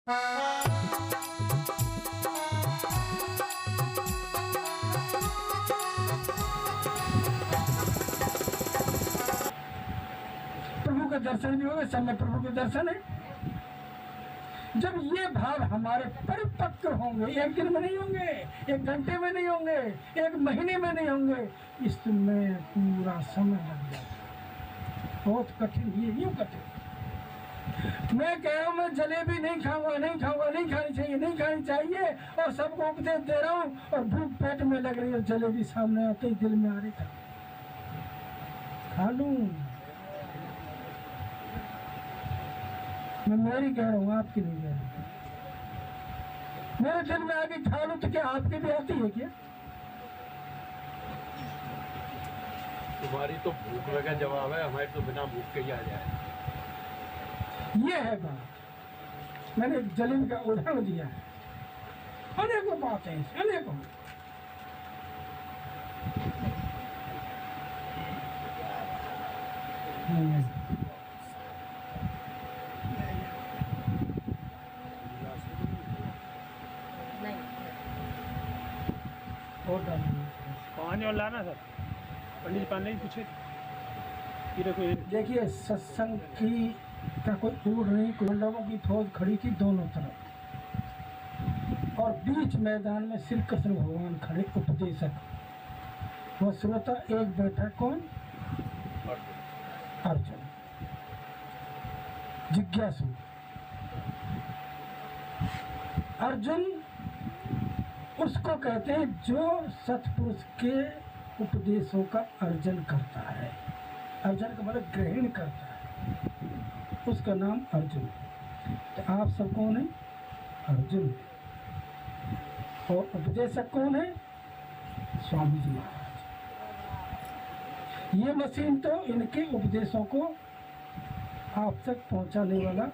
प्रभु के दर्शन भी होंगे, सब में प्रभु के दर्शन है। जब ये भाव हमारे परिपक्व होंगे, एक दिन में नहीं होंगे, एक घंटे में नहीं होंगे, एक महीने में नहीं होंगे, इसमें पूरा समय लग जाता। बहुत कठिन, ये यूं कठिन। मैं कह रहा हूँ मैं जलेबी नहीं खाऊंगा, नहीं खाऊंगा, नहीं खानी चाहिए, नहीं खानी चाहिए, और सबको उपदेश दे रहा हूँ, और भूख पेट में लग रही है, जलेबी सामने आते ही दिल में आ रही था खा लूं। मैं मेरी कह रहा हूँ, आपकी नहीं कह रहा। मेरे दिल में आगे खा लूं तो क्या आपकी भी आती है क्या? तुम्हारी तो भूख का जवाब है, हमारी तो बिना भूख के ही आ जाए। ये है बात। मैंने जलेबी का उदाहरण दिया है, अनेकों बातें हैं, अनेकों। और पानी और लाना सर, पंडित जी पानी नहीं पूछे। ये देखो, देखिए सत्संग की का कोई दूर नहीं, कुंडलों की फौज खड़ी थी दोनों तरफ, और बीच मैदान में श्री कृष्ण भगवान खड़े, उपदेशक। वो श्रोता एक बैठा, कौन? अर्जुन, जिज्ञासु। अर्जुन उसको कहते हैं जो सत्पुरुष के उपदेशों का अर्जन करता है। अर्जन का मतलब ग्रहण करता है, उसका नाम अर्जुन है। तो आप सब कौन है? अर्जुन। और उपदेशक कौन है? स्वामी जी महाराज। ये मशीन तो इनके उपदेशों को आप तक पहुंचाने वाला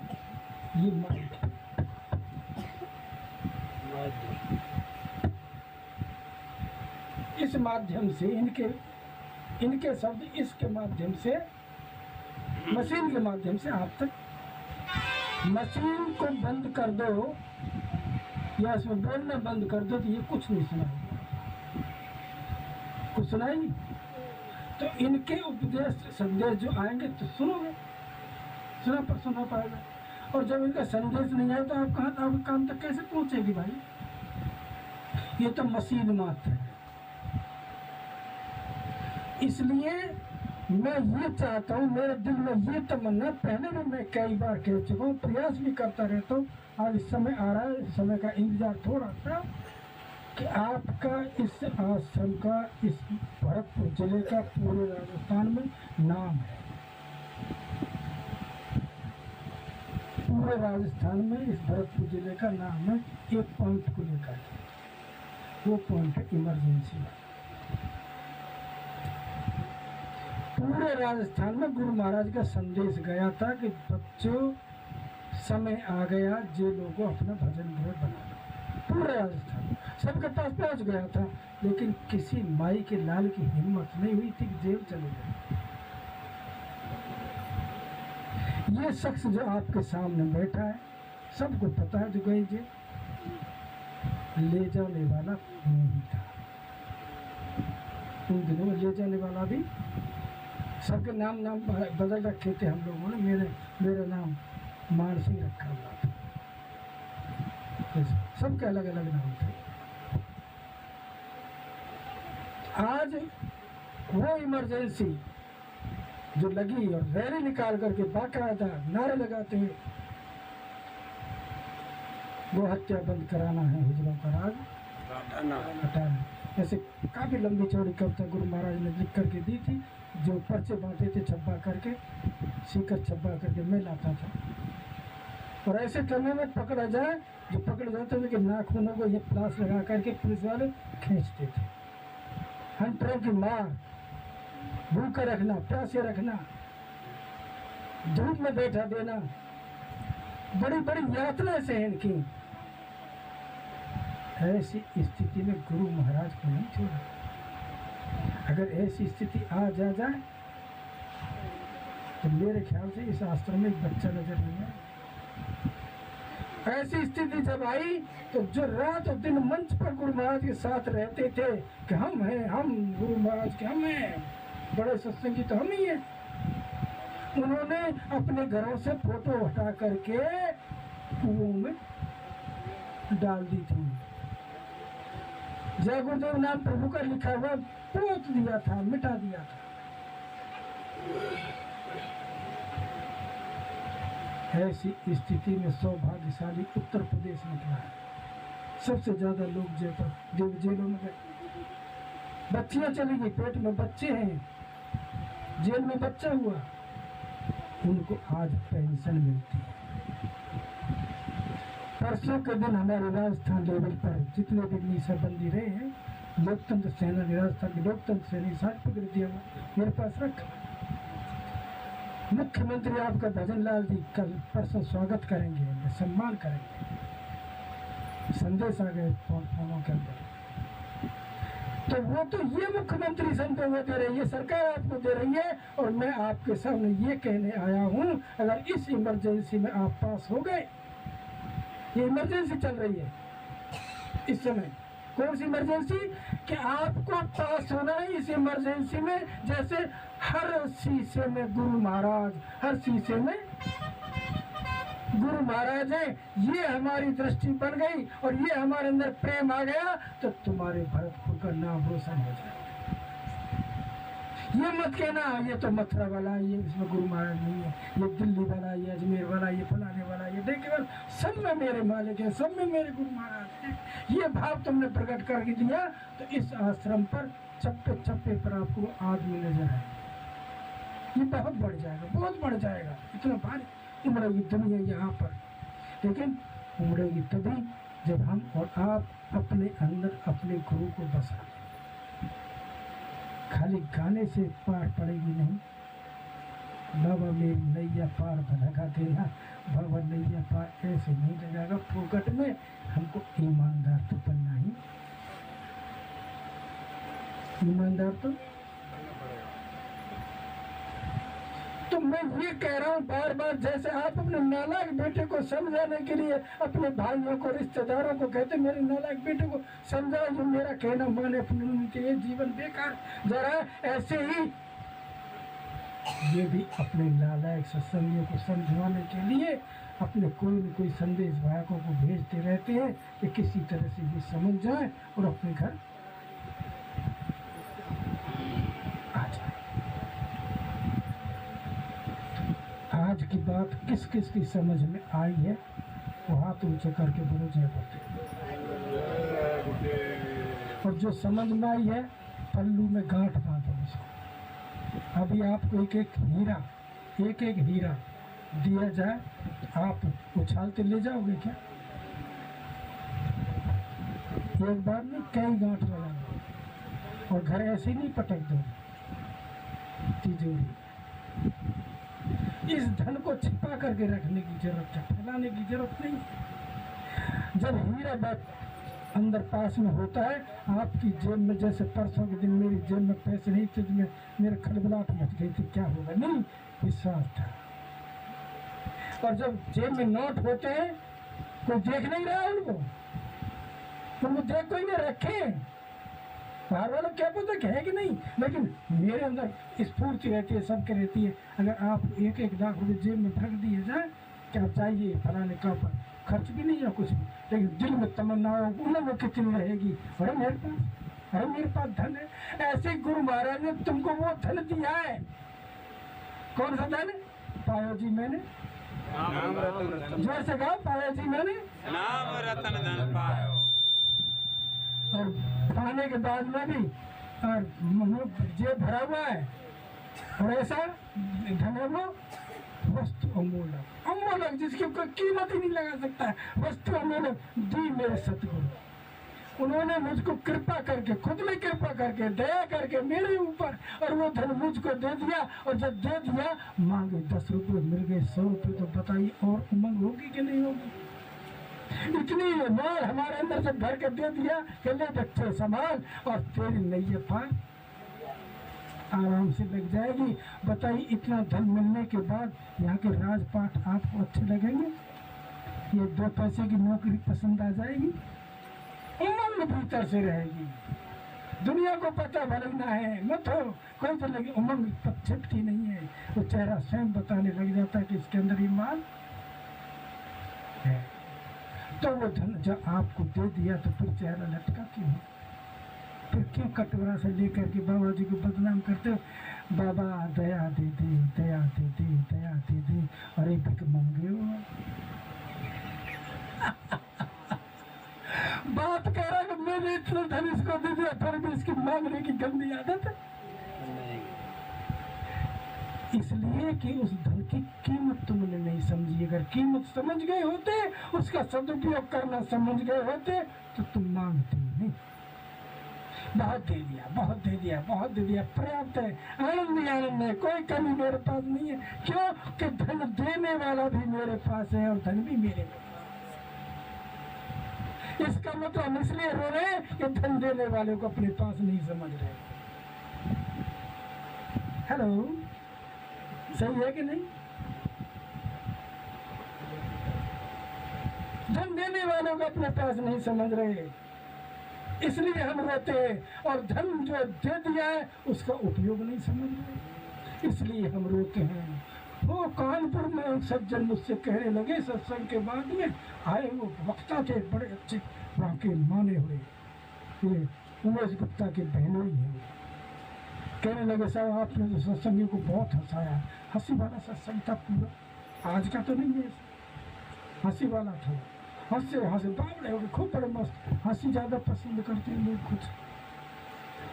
ये माइक है। इस माध्यम से इनके शब्द इसके माध्यम से, मशीन के माध्यम से आप तक। मशीन को बंद कर दो या इसमें बोलना बंद कर दो तो ये कुछ नहीं सुनाएगा, कुछ सुनाई नहीं। तो इनके उपदेश संदेश जो आएंगे तो सुनोगे, सुना पाएगा। और जब इनका संदेश नहीं आए तो आप कहाँ, आप काम तक कैसे पहुंचेगी भाई? ये तो मशीन मात्र है। इसलिए मैं ये चाहता हूँ, मेरे दिल में ये तमन्ना, पहले भी मैं कई बार कह चुका हूँ, प्रयास भी करता रहता हूँ। आज समय आ रहा है, समय का इंतजार थोड़ा सा, कि आपका इस आश्रम का, इस भरतपुर जिले का पूरे राजस्थान में नाम है। पूरे राजस्थान में इस भरतपुर जिले का नाम है एक पॉइंट को लेकर। वो पॉइंट है इमरजेंसी। पूरे राजस्थान में गुरु महाराज का संदेश गया था कि बच्चों समय आ गया, जे लोगों अपना भजन घर बना लो। पूरे राजस्थान में सबके पास पहुंच गया था, लेकिन किसी माई के लाल की हिम्मत नहीं हुई थी कि जेल चले गए। ये शख्स जो आपके सामने बैठा है, सबको पता है जो गई जेल, ले जाने वाला नहीं था। उन दिनों में ले जाने वाला भी, सबके नाम बदल रखे थे हम लोगों ने। मेरा नाम मान सिंह रखा हुआ था, सबके अलग अलग नाम थे। आज वो इमरजेंसी जो लगी और रैली निकाल करके बाकायदा नारे लगाते हैं, वो हत्या बंद कराना है, हिजड़ों का राज हटाना। ऐसे काफी लंबी चौड़ी कविता गुरु महाराज ने लिख करके दी थी, जो पर्चे बांटे थे छप्पा करके, सीकर छप्पा करके मैं लाता था। और ऐसे करने में पकड़ा जाए, जो पकड़ जाते थे कि नाखूनों को ये प्लास लगा करके पुलिस वाले खींचते थे। हंटरों की मार, भूखे रखना, प्यासे रखना, धूप में बैठा देना, बड़ी बड़ी यातनाएं से इनकी। ऐसी स्थिति में गुरु महाराज को नहीं छोड़ा। अगर ऐसी स्थिति आ जाए तो मेरे ख्याल से इस आश्रम में एक बच्चा नजर नहीं आए। ऐसी स्थिति जब आई तो जो रात और दिन मंच पर गुरु महाराज के साथ रहते थे कि हम हैं, हम गुरु महाराज के हम हैं, बड़े सत्संगी तो हम ही हैं, उन्होंने अपने घरों से फोटो हटा करके कुओं में डाल दी थी। जय गुरुदेव नाम प्रभु का लिखा हुआ पोत दिया था, मिटा दिया था। ऐसी स्थिति में सौभाग्यशाली उत्तर प्रदेश निकला है। सबसे ज्यादा लोग जेलों में गए, बच्चियां चली गई, पेट में बच्चे हैं, जेल में बच्चा हुआ, उनको आज पेंशन मिलती है। परसों के दिन हमारे राजस्थान लेवल पर जितने भी मीसाबंदी रहे हैं, लोकतंत्र सेना ने, राजस्थान की लोकतंत्र सेना सर्टिफिकेट दिया हुआ मेरे पास रखा। मुख्यमंत्री आपका भजन लाल जी कल परसों स्वागत करेंगे, सम्मान करेंगे, संदेश आ गए फोनों के अंदर। तो वो तो ये मुख्यमंत्री संदेश दे रही है, सरकार आपको दे रही है, और मैं आपके सामने ये कहने आया हूँ, अगर इस इमरजेंसी में आप पास हो गए, ये इमरजेंसी चल रही है इस समय। कौन सी इमरजेंसी? कि आपको पास होना है इस इमरजेंसी में। जैसे हर शीशे में गुरु महाराज, हर शीशे में गुरु महाराज है, ये हमारी दृष्टि बन गई और ये हमारे अंदर प्रेम आ गया, तो तुम्हारे भरतपुर का नाम रोशन हो जाएगा। ये मत कहना ये तो मथुरा वाला है, ये इसमें गुरु महाराज नहीं है, ये दिल्ली वाला है, ये अजमेर वाला है, ये फलाने वाला है, ये देखिए सब में मेरे मालिक है, सब में मेरे गुरु महाराज हैं। ये भाव तुमने प्रकट करके दिया तो इस आश्रम पर चप्पे चप्पे पर आपको आदमी नजर आए। ये बहुत बढ़ जाएगा, बहुत बढ़ जाएगा। इतना भारी उमड़ेगी दुनिया यहाँ पर, लेकिन उमड़ेगी तभी जब हम और आप अपने अंदर अपने गुरु को बसा। खाली गाने से पार पड़ेगी नहीं। बाबा मेरी नैया पार लगा देना, बाबा नैया पार ऐसे नहीं लगाएगा फोकट में। हमको ईमानदार तो बनना ही, ईमानदार तो मैं ये कह रहा हूँ बार बार, जैसे आप अपने नालायक बेटे को समझाने के लिए अपने भाइयों को, रिश्तेदारों को कहते मेरे नालायक बेटे को समझाओ, जो मेरा कहना माने, अपने ये जीवन बेकार जा रहा है, ऐसे ही ये भी अपने नालायक सत्संगियों को समझाने के लिए अपने कोई न कोई संदेश वाहकों को भेजते रहते हैं कि किसी तरह से ये समझ जाए और अपने घर आ जाए। आज की बात किस किस की समझ में आई है वो हाथ ऊंचे करके बोलो जय गुरुदेव। और जो समझ में आई है पल्लू में गांठ बांधो उसको। अभी आपको एक एक हीरा दिया जाए, आप उछालते ले जाओगे क्या? एक बार में कई गांठ लगाओगे और घर ऐसे नहीं पटक दोगे तिजोरी। इस धन को छिपा करके रखने की जरूरत है, फैलाने की जरूरत नहीं। जब हीरा बात अंदर पास में होता है, आपकी जेब में, जैसे परसों के दिन मेरी जेब में पैसे नहीं थे, मेरे खलबलाहट मच गई थी, क्या होगा, नहीं विश्वास था। और जब जेब में नोट होते हैं कोई देख नहीं रहा है उनको, उनको देख कोई नहीं रखे, बाहर वालों क्या पता कि है कि नहीं, लेकिन मेरे अंदर स्फूर्ति रहती है, सबके रहती है। अगर आप एक एक लाख रुपए जेब में रख दिए जाए कि आप चाहिए फलाने का पर खर्च भी नहीं है कुछ भी, लेकिन दिल में तमन्ना वो कितनी रहेगी, अरे मेरे पास धन है। ऐसे गुरु महाराज ने तुमको वो धन दिया है। कौन सा धन पायो जी? मैंने जोर से कहा, पायो जी मैंने नाम रतन धन पायो। और खाने के बाद में भी और जेब भरा हुआ है, और ऐसा धन है वो वस्तु अमोलक जिसकी कोई कीमत ही नहीं लगा सकता है। वस्तु अमोलक दी मेरे सतगुरु, उन्होंने मुझको कृपा करके, खुद में कृपा करके, दया करके मेरे ऊपर, और वो धन मुझको दे दिया। और जब दे दिया, मांगे 10 रुपये मिल गए 100 रुपये, तो बताइए और उमंग होगी कि नहीं होगी? इतनी माल हमारे अंदर से भर के दे दिया कि ले बच्चे संभाल और तेरी नैया पार आराम से लग जाएगी। बताइए इतना धन मिलने के बाद यहाँ के राजपाट आपको अच्छे लगेंगे? ये 2 पैसे की नौकरी पसंद आ जाएगी, उमंग भीतर से रहेगी। दुनिया को पता भले ना है मत हो, कोई तो लगे उमंग छिपती नहीं है। वो चेहरा स्वयं बताने लग जाता है कि इसके अंदर ईमान है। तो वो धन जब आपको दे दिया तो फिर चेहरा लटका क्यों? फिर क्यों कटोरा से लेकर के बाबा जी को बदनाम करते हो? बाबा दया दे दे, दया दे दे, दया दे दे। अरे भिख मंगे हो। बात कह रहा है कि मैंने इतना धन इसको दे दिया, फिर भी इसकी मांगने की गंदी आदत है। इसलिए कि उस धन की कीमत तुमने नहीं समझी। अगर कीमत समझ गए होते, उसका सदुपयोग करना समझ गए होते, तो तुम मांगते नहीं। बहुत दे दिया, बहुत दे दिया, बहुत दे दिया, पर्याप्त है, आनंद ही आनंद है, कोई कमी मेरे पास नहीं है। क्यों? कि धन देने वाला भी मेरे पास है और धन भी मेरे पास। इसका मतलब इसलिए रो रहे हैं कि धन देने वाले को अपने पास नहीं समझ रहे। हेलो, सही है कि नहीं? धन देने वालों को अपने पास नहीं समझ रहे, इसलिए हम रोते हैं। और धन जो दे दिया है उसका उपयोग नहीं समझ रहे, इसलिए हम रोते हैं। वो कानपुर में एक सज्जन मुझसे कहने लगे, सत्संग के बाद में आए, वो वक्ता थे बड़े अच्छे, वहाँ के माने हुए, ये उमेश गुप्ता के बहनोई हैं। कहने लगे, साहब आपने तो सत्संगी को बहुत हंसाया। हंसी वाला सत्संग था पूरा, आज का तो नहीं है, हंसी वाला था। हंसे हंसे बाबड़े हो, खूब बड़े मस्त। हंसी ज़्यादा पसंद करते हैं लोग, कुछ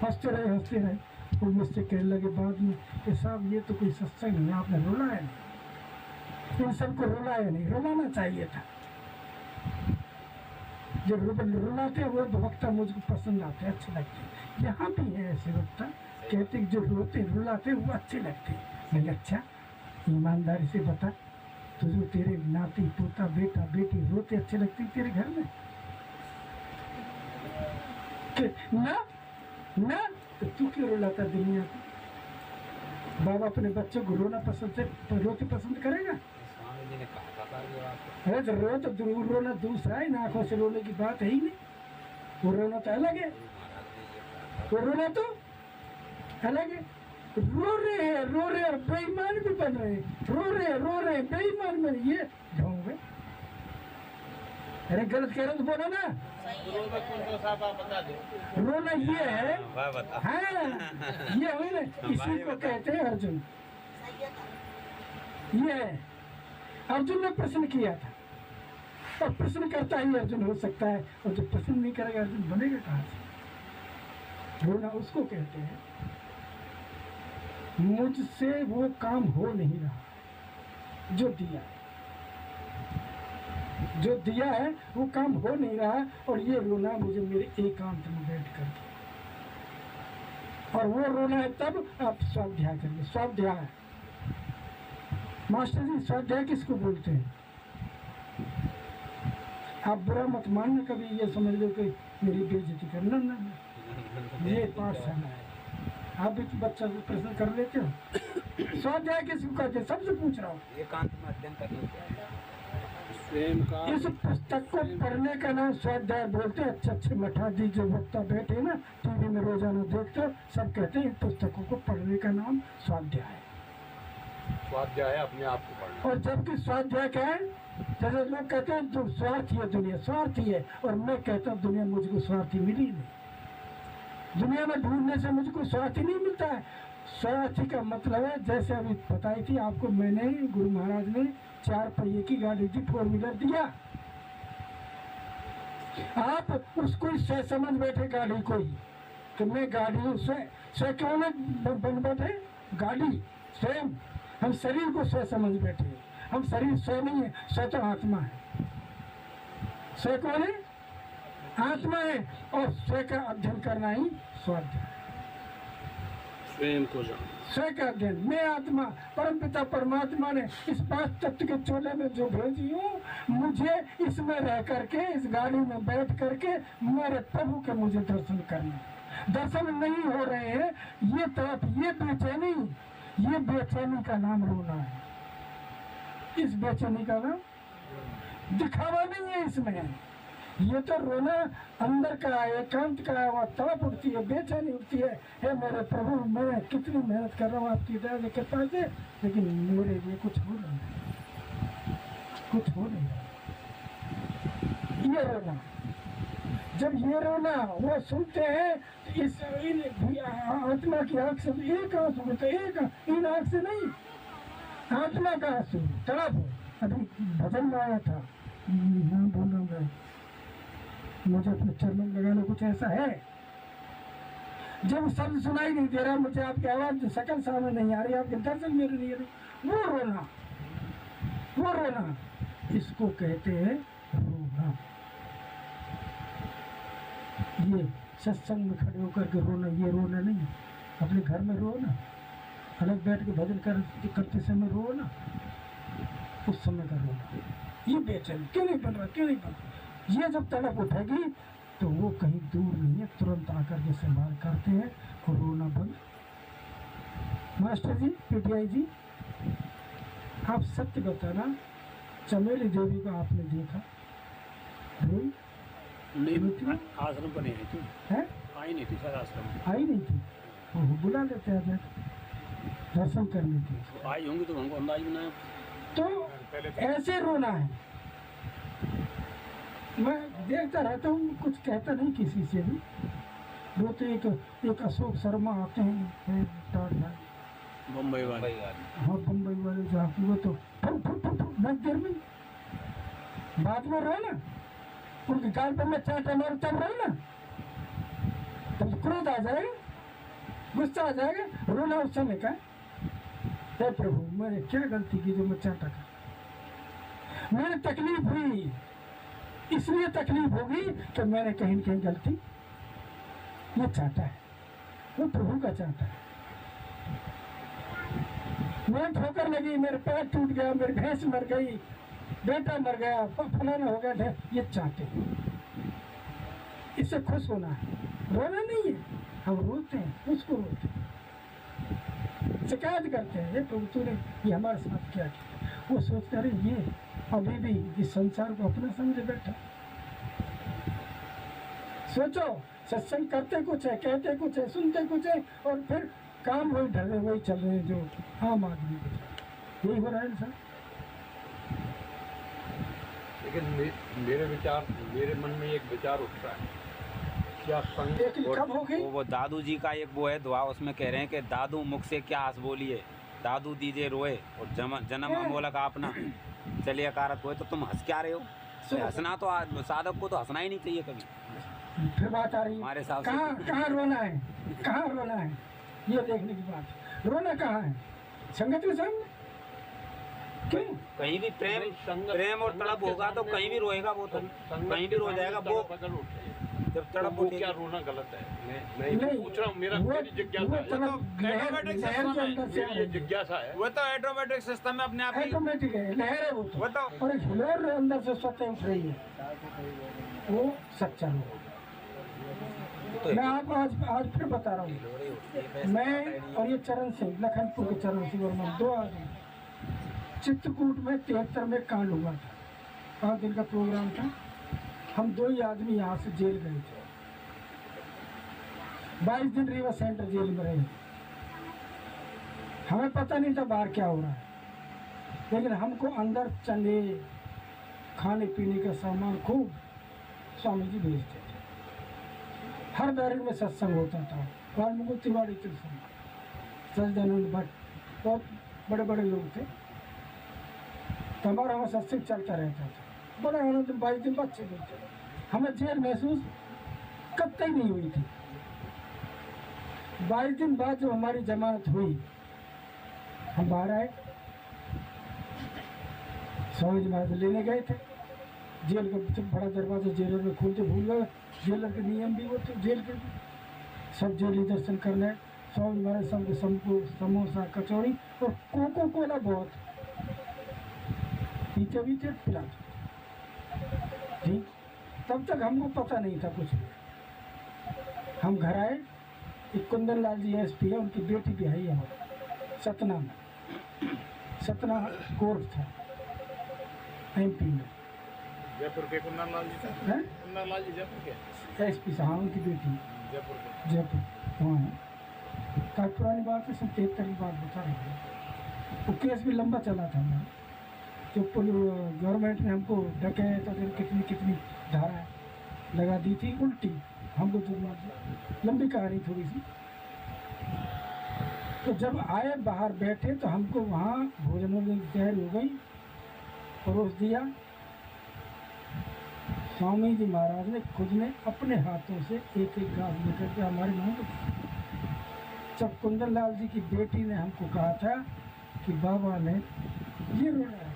हंसते रहे हंसते रहे। वो मुझसे कहने लगे बाद में कि साहब ये तो कोई सत्संग नहीं, आपने रुलाया नहीं, इन सबको रुलाया नहीं, रुलाना चाहिए था। जो रुलाते हैं वो वक्ता मुझको पसंद आते, अच्छे लगते। यहाँ भी है ऐसे वक्ता, कहते जो रोते रुलाते वो अच्छे लगते। मैंने अच्छा ईमानदारी से बता, तुझे तेरे नाती पोता बेटा बेटी रोते अच्छे लगते तेरे घर में? ना ना, तो तू क्यों रुलाता दुनिया को? बाबा अपने बच्चों को रोना रोते पसंद करेगा? स्वामी जी ने कहा था ये बात। अरे तो रोना दूसरा है, आंखों से रोने की बात है ही नहीं। वो रोना तो अलग है, वो रोना तो अलग है। रो रहे हैं और बेईमान भी बन रहे हैं, रो रहे हैं बेईमान में, ये ढोंग है। अरे गलत कह रहे तो बोलो ना। रोना ये है, हाँ ये हुई ना, इसी को कहते हैं अर्जुन। ये है, अर्जुन ने प्रश्न किया था, और प्रश्न करता ही अर्जुन हो सकता है, और जो प्रश्न नहीं करेगा अर्जुन बनेगा कहाँ से? रोना उसको कहते हैं, मुझसे वो काम हो नहीं रहा जो दिया है वो काम हो नहीं रहा, और ये रोना मुझे मेरे एकांत में बैठ कर, और वो रोना है तब आप स्वाध्याय करिए। स्वाध्याय, मास्टर जी स्वाध्याय किसको बोलते हैं? आप बुरा मत मानना, कभी ये समझ लो कि मेरी बेइज्जती करना ना, ये पाठशाला है। आप भी तो बच्चा से प्रश्न कर लेते हो। स्वाध्याय किसको कहते हैं? सबसे पूछ रहा हूँ। एकांत में अध्ययन करना, इस पुस्तक को पढ़ने का नाम स्वाध्याय बोलते हैं। अच्छे मठाधी जो वक्ता बैठे ना टीवी में रोजाना देखते हो, सब कहते हैं पुस्तकों को पढ़ने का नाम स्वाध्याय है। स्वाध्याय अपने आप को पढ़ना। और जबकि स्वाध्याय क्या है? जैसे लोग कहते हैं तो स्वार्थी है दुनिया, स्वार्थी है, और मैं कहता हूँ दुनिया मुझको स्वार्थी मिली नहीं। दुनिया में ढूंढने से मुझको स्वार्थी नहीं मिलता है। स्वार्थी का मतलब है, जैसे अभी बताई थी आपको मैंने, गुरु महाराज ने 4 पहिए की गाड़ी दी, 4 व्हीलर दिया। आप उसको स्वयं समझ बैठे गाड़ी को ही, कि मैं गाड़ी हूँ। स्वयं क्यों न बन बैठे? गाड़ी स्वयं, हम शरीर को स्वयं समझ बैठे। हम शरीर स्वयं नहीं है, स्वयं तो आत्मा है। स्वयं कौन है? आत्मा है, और स्वयं का अध्ययन करना ही स्वाध्याय। स्वयं को जान, स्वयं का अध्ययन। मैं आत्मा, परमपिता परमात्मा ने इस 5 तत्व के चोले में जो भेजी हूँ, मुझे इसमें रह करके, इस गाड़ी में बैठ करके मेरे प्रभु के मुझे दर्शन करना। दर्शन नहीं हो रहे हैं, ये तरफ, ये बेचैनी का नाम रोना है। इस बेचैनी का नाम, दिखावा नहीं है इसमें। ये तो रोना अंदर का है, एकांत का है, वह तड़प उठती है, बेचैनी उठती है। हे मेरे प्रभु, मैं कितनी मेहनत कर रहा हूँ आपकी दया से, कृपा से, लेकिन मेरे लिए कुछ हो नहीं रहा, कुछ हो नहीं रहा। ये रोना, जब ये रोना वो सुनते हैं, इस आत्मा की आंख से एक आंसू होता है, एक इन आंख से नहीं, आत्मा का आंसू तड़प। अभी भजन में आया था, मैं बोलूँगा मुझे अपने चरणों में लगा लो, कुछ ऐसा है। जब शब्द सुनाई नहीं दे रहा, मुझे आपकी आवाज शकल सामने नहीं आ रही, आपके दर्शन मेरे नहीं आ रही, वो रोना, वो रोना, इसको कहते हैं रोना। ये सत्संग में खड़े होकर के रोना, ये रोना नहीं। अपने घर में रो ना, अलग बैठ के भजन करते समय रो ना, उस समय का रोना। ये बेचैन क्यों नहीं बन रहा, क्यों नहीं बन रहा? ये जब तड़प उठेगी तो वो कहीं दूर नहीं है, तुरंत आकर के संभाल करते हैं और रोना बंद। मास्टर जी, पीटीआई जी, आप सत्य बताना, चमेली देवी को आपने देखा? रोई? नहीं, आश्रम पर नहीं आई थी, है? आई नहीं थी सर, आश्रम आई नहीं थी, वो बुला लेते हैं दर्शन करने के। तो आई होंगी तो हमको अंदाज बनाया। तो ऐसे रोना है। मैं देखता रहता हूँ, कुछ कहता नहीं किसी से भी। वो तो एक अशोक शर्मा आते हैं बम्बई वाले, हाँ बम्बई वाले, जहाँ की वो तो दस देर में बाद में रहो ना, उनके गाल पर मैं चाटा मारू तब रहो ना, तब क्रोध आ जाएगा, गुस्सा आ जाएगा, रोना उस समय का। हे प्रभु, मैंने क्या गलती की जो मैं चाटा कर, मैंने तकलीफ हुई, इसलिए तकलीफ होगी कि मैंने कहीं न कहीं गलती, ये चाहता है, वो प्रभु का चाहता है। मैं ठोकर लगी, मेरे पैर टूट गया, मेरी भैंस मर गई, बेटा मर गया, फलाना हो गया, ये चाहते हैं। इससे खुश होना है, रोना नहीं है। हम रोते हैं, उसको रोते हैं, शिकायत करते हैं, ये प्रभु तूने ये हमारे साथ क्या किया। वो सोचता रहे ये अभी भी इस संसार को अपना समझे बैठा। सोचो, सत्संग करते कुछ है, कहते कुछ है, सुनते कुछ है, और फिर काम वही ढले वही चल रहे हैं जो आम आदमी को। यही हो रहा है सर। लेकिन मेरे मन में एक विचार उठ रहा है, क्या संग कब होगी? वो दादू जी का एक वो है दुआ, उसमें कह रहे हैं कि दादू मुख से क्या हंस बोलिए, दादू दीजिए रोए और जन्म अमोलक अपना चलिए कारत हुए। तो तुम हंस क्या रहे हो? हंसना तो साधक को तो हंसना ही नहीं चाहिए कभी। फिर बात आ रही है हमारे साथ कहाँ रोना है, कहाँ रोना है, ये देखने की बात। रोना कहाँ है? संगत के संग क्यों? कहीं भी प्रेम और तड़प होगा तो कहीं भी रोएगा वो, तो कहीं भी रो जाएगा वो। जब तड़प वो क्या रोना गलत है? मैं पूछ रहा हूँ, मेरी जिज्ञासा है। वो तो ऑटोमेटिक सिस्टम में अपने आप ही ऑटोमेटिक है, लहर है वो तो। और एक हिलोर अंदर से स्वतः उठ रही है, वो सच्चा है। मैं आपको आज फिर बता रहा हूँ, मैं और ये चरण सिंह, लखनपुर के चरण सिंह और मैं 2 आदमी चित्रकूट में 73 में कांड हुआ था, 5 दिन का प्रोग्राम था। हम 2 ही आदमी यहाँ से जेल गए थे, 22 दिन रीवा सेंटर जेल में रहे। हमें पता नहीं था बाहर क्या हो रहा है, लेकिन हमको अंदर चने खाने पीने का सामान खूब स्वामी जी भेजते थे। हर बैरक में सत्संग होता था, वाल्मीकि तिवारी कृष्ण, सच्चिदानंद भट्ट, बहुत बड़े बड़े लोग थे। तो हमारा वहाँ सत्संग चलता रहता था, बड़ा आनंद। 22 दिन बाद चले थे, हमें जेल महसूस कतई नहीं हुई थी। 22 दिन बाद जब हमारी जमानत हुई, हम बाहर आए, स्वामी जी महाराज लेने गए थे। जेल का बड़ा दरवाजा जेलर में खोलते भूल गए, जेलर के नियम भी होते जेल के, सब जेली दर्शन करना है। स्वामी महाराज सबको समोसा कचौड़ी और कोको कोला बहुत पीते पीते पिलाते। ठीक, तब तक हमको पता नहीं था कुछ भी। हम घर आए, एक कुंदन लाल जी एसपी है, उनकी बेटी भी है हमारे सतना में, सतना कोर्ट था MP में। जयपुर के कुन्नर लाल जी थे। हैं? कुन्नर लाल जी जयपुर के। एसपी साहब उनकी बेटी जयपुर के। जयपुर वहाँ है। काफ़ी पुरानी बात है, 73 की बात बता रही है। वो केस भी लंबा चला था हमारा, जो गवर्नमेंट ने हमको डके तो फिर कितनी कितनी धारा लगा दी थी उल्टी, हमको जुर्माना दिया। लंबी कहानी थोड़ी सी। तो जब आए बाहर बैठे तो हमको वहाँ भोजन में तैयारी हो गई, परोस दिया। स्वामी जी महाराज ने खुद ने अपने हाथों से एक एक गाँव लेकर के हमारे मुँह में दिया। जब कुंदन लाल जी की बेटी ने हमको कहा था कि बाबा ने ये रोना है,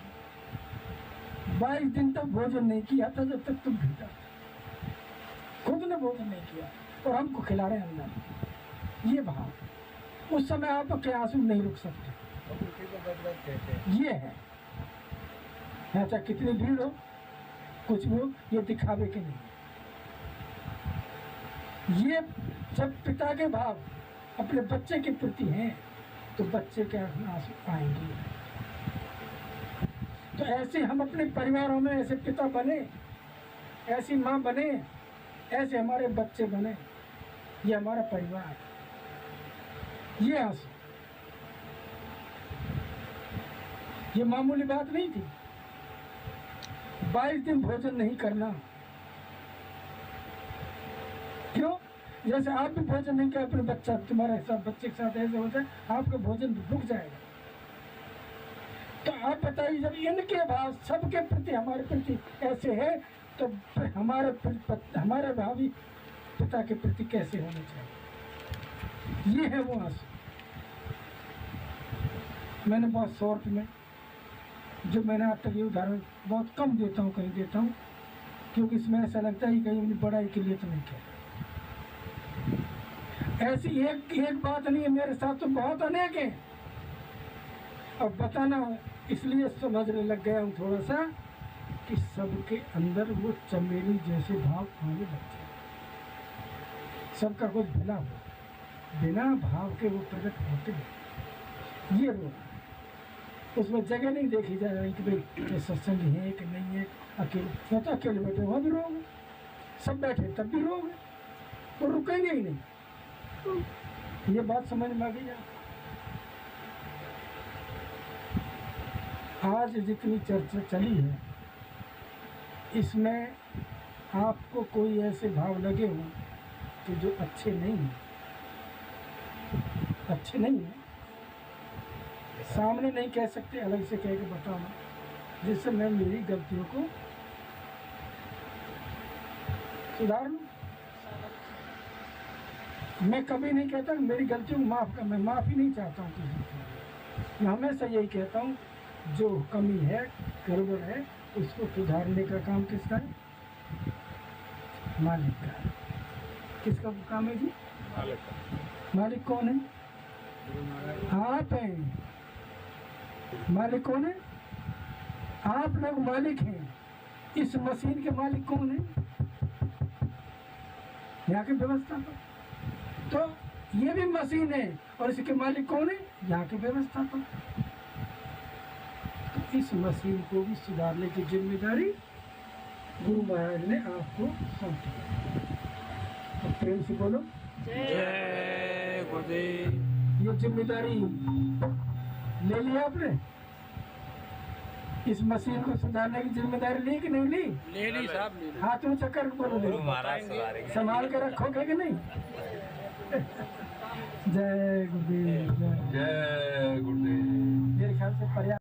22 दिन तक भोजन नहीं किया था जब तक तुम भीतर थे। खुद ने भोजन नहीं किया और हमको खिला रहे अंदर। ये भाव उस समय आपके आंसू नहीं रुक सकते। ये है, यहाँ चाहे कितनी भीड़ हो, कुछ भी हो, ये दिखावे के नहीं। ये जब पिता के भाव अपने बच्चे के प्रति हैं तो बच्चे के आंसू आएंगे। तो ऐसे हम अपने परिवारों में ऐसे पिता बने, ऐसी माँ बने, ऐसे हमारे बच्चे बने। ये हमारा परिवार, ये आंसू, ये मामूली बात नहीं थी। 22 दिन भोजन नहीं करना, क्यों? जैसे आप भी भोजन नहीं किया, अपने बच्चा तुम्हारे साथ, बच्चे के साथ ऐसे हो जाए, आपका भोजन रुक जाएगा। तो आप बताइए, जब इनके भाव सबके प्रति हमारे प्रति ऐसे है तो हमारे भावी पिता के प्रति कैसे होने चाहिए? ये है वो आंसू। मैंने बहुत शॉर्ट में, जो मैंने आप तक ये उदाहरण बहुत कम देता हूँ, कहीं देता हूँ, क्योंकि इसमें ऐसा लगता है कि कहीं अपनी बड़ाई के लिए तो नहीं कहता। ऐसी एक बात नहीं है, मेरे साथ तो बहुत अनेक है। अब बताना इसलिए समझने लग गया हूँ थोड़ा सा कि सबके अंदर वो चमेली जैसे भाव आने लगते हैं। सबका कुछ भला हो, बिना भाव के वो प्रकट होते हैं। ये रो उसमें जगह नहीं देखी जा रही कि भाई सत्संग है कि नहीं है। अकेले मैं तो अकेले बैठे वहाँ भी रोगे, सब बैठे तब भी रोगे, वो रुकेंगे ही नहीं। ये बात समझ में आ गई। आज जितनी चर्चा चली है, इसमें आपको कोई ऐसे भाव लगे हो कि जो अच्छे नहीं हैं, अच्छे नहीं हैं, सामने नहीं कह सकते, अलग से कह के बताना, जिससे मैं मेरी गलतियों को सुधार लूँ। मैं कभी नहीं कहता कि मेरी गलतियों को माफ़ कर, मैं माफ़ी नहीं चाहता हूँ किसी से। मैं हमेशा यही कहता हूँ, जो कमी है, गड़बड़ है, उसको सुधारने का काम किसका है? मालिक का। किसका काम है जी? मालिक कौन है? आप हैं। मालिक कौन है? आप लोग मालिक हैं। इस मशीन के मालिक कौन है? यहाँ की व्यवस्था पर। तो ये भी मशीन है और इसके मालिक कौन है? यहाँ की व्यवस्था पर। तो इस मशीन को भी सुधारने की जिम्मेदारी गुरु महाराज ने आपको सौंपी है। तो प्रेम से बोलो जय गुरुदेव। ये जिम्मेदारी ले ली आपने? इस मशीन को सुधारने की जिम्मेदारी ली कि नहीं ली? ले ली साहब, ले ली। हाथ में चक्कर बोलो, संभाल के रखोगे कि नहीं? जय गुरुदेव। जय गुरुदेव। मेरे ख्याल से पर्याप्त।